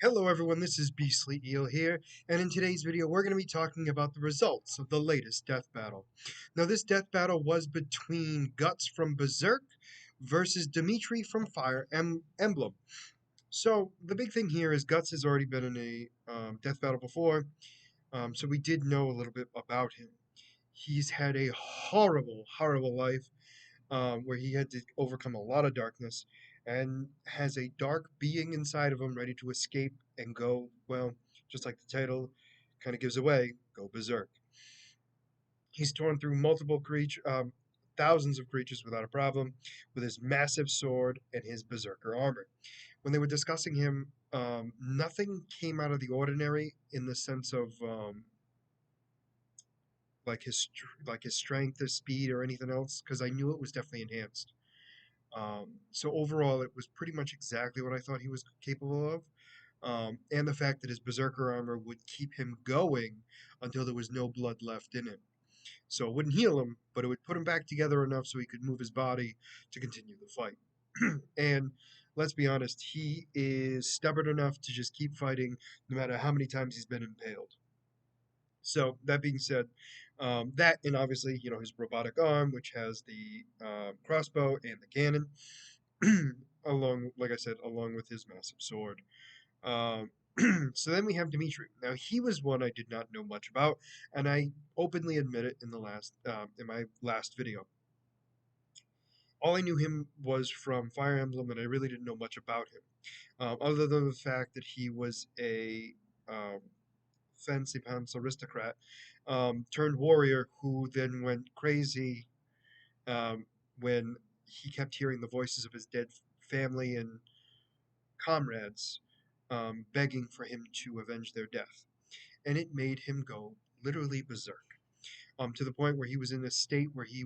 Hello everyone, this is Beastly Eel here, and in today's video we're going to be talking about the results of the latest death battle. Now this death battle was between Guts from Berserk versus Dimitri from Fire Emblem. So the big thing here is Guts has already been in a death battle before, so we did know a little bit about him. He's had a horrible life, where he had to overcome a lot of darkness and has a dark being inside of him ready to escape and go, well, just like the title kind of gives away, go berserk. He's torn through thousands of creatures without a problem with his massive sword and his berserker armor. When they were discussing him, nothing came out of the ordinary in the sense of like his strength, his speed, or anything else, because I knew it was definitely enhanced. So overall, it was pretty much exactly what I thought he was capable of. And the fact that his berserker armor would keep him going until there was no blood left in him. So it wouldn't heal him, but it would put him back together enough so he could move his body to continue the fight. And let's be honest, he is stubborn enough to just keep fighting no matter how many times he's been impaled. So that being said, that and obviously his robotic arm, which has the crossbow and the cannon, along like I said, along with his massive sword. Um, so then we have Dimitri. Now he was one I did not know much about, and I openly admit it in my last video. All I knew him was from Fire Emblem, and I really didn't know much about him, other than the fact that he was a um, fancy pants aristocrat turned warrior who then went crazy um, when he kept hearing the voices of his dead family and comrades begging for him to avenge their death. And it made him go literally berserk, to the point where he was in a state where he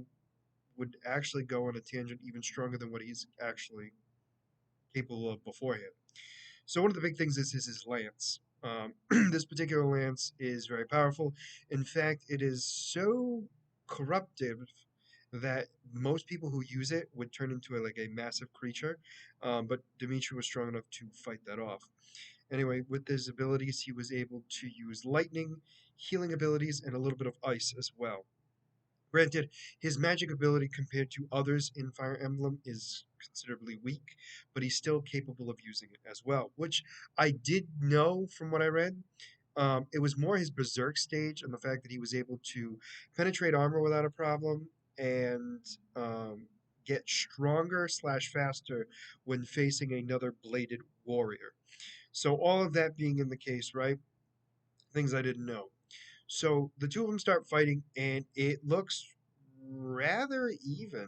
would actually go on a tangent even stronger than what he's actually capable of beforehand. So one of the big things is his lance. This particular lance is very powerful. In fact, it is so corruptive that most people who use it would turn into like a massive creature. But Dimitri was strong enough to fight that off. Anyway, with his abilities, he was able to use lightning, healing abilities, and a little bit of ice as well. Granted, his magic ability compared to others in Fire Emblem is considerably weak, but he's still capable of using it as well, which I did know from what I read. It was more his Berserk stage and the fact that he was able to penetrate armor without a problem and get stronger slash faster when facing another bladed warrior. So all of that being in the case, right? Things I didn't know. So the two of them start fighting, and it looks rather even.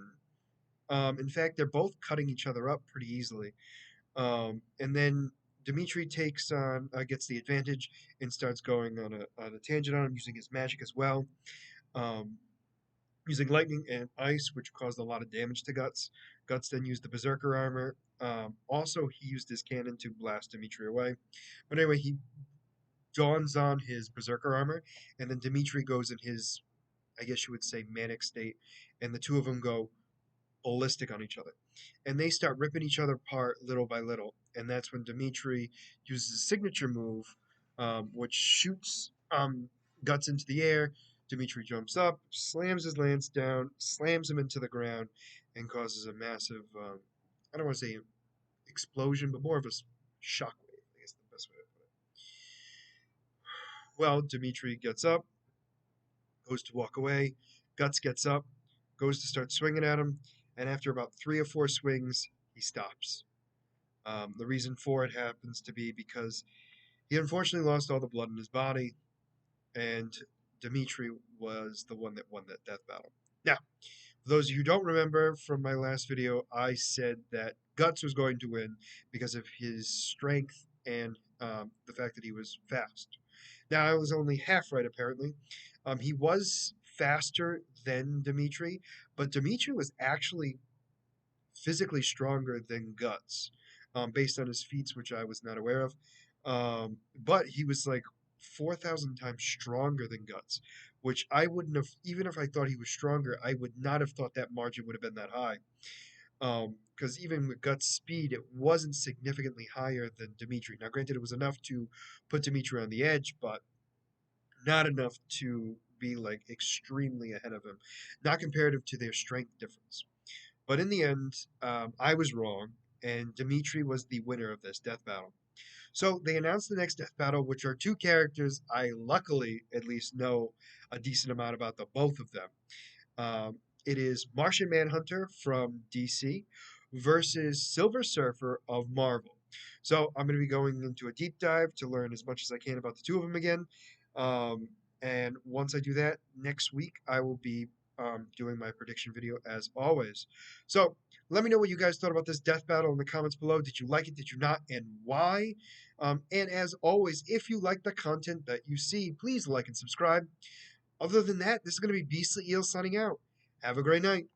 In fact, they're both cutting each other up pretty easily. And then Dimitri gets the advantage and starts going on a tangent on him, using his magic as well, um, using lightning and ice, which caused a lot of damage to Guts. Guts then used the Berserker armor. Also, he used his cannon to blast Dimitri away. But anyway, he dawns on his Berserker armor, and then Dimitri goes in his, I guess you would say, manic state, and the two of them go ballistic on each other. And they start ripping each other apart little by little. And that's when Dimitri uses his signature move, which shoots Guts into the air. Dimitri jumps up, slams his lance down, slams him into the ground, and causes a massive, I don't want to say explosion, but more of a shockwave, I guess the best way to put it. Well, Dimitri gets up, goes to walk away. Guts gets up, goes to start swinging at him, and after about 3 or 4 swings, he stops. The reason for it happens to be because he unfortunately lost all the blood in his body, and Dimitri was the one that won that death battle. Now, for those of you who don't remember from my last video, I said that Guts was going to win because of his strength and the fact that he was fast. Now, I was only half right, apparently. He was faster than Dimitri, but Dimitri was actually physically stronger than Guts, based on his feats, which I was not aware of. But he was like 4,000 times stronger than Guts, which I wouldn't have, even if I thought he was stronger, I would not have thought that margin would have been that high. Because even with Guts' speed, it wasn't significantly higher than Dimitri. Now, granted, it was enough to put Dimitri on the edge, but not enough to be like extremely ahead of him, not comparative to their strength difference. But in the end, I was wrong, and Dimitri was the winner of this death battle. So they announced the next death battle, which are two characters I luckily at least know a decent amount about the both of them. It is Martian Manhunter from DC versus Silver Surfer of Marvel. So I'm going to be going into a deep dive to learn as much as I can about the two of them again. Um, and once I do that next week, I will be doing my prediction video as always. So let me know what you guys thought about this death battle in the comments below. Did you like it? Did you not? And why? And as always, if you like the content that you see, please like and subscribe. Other than that, this is going to be Beastly Eel signing out. Have a great night.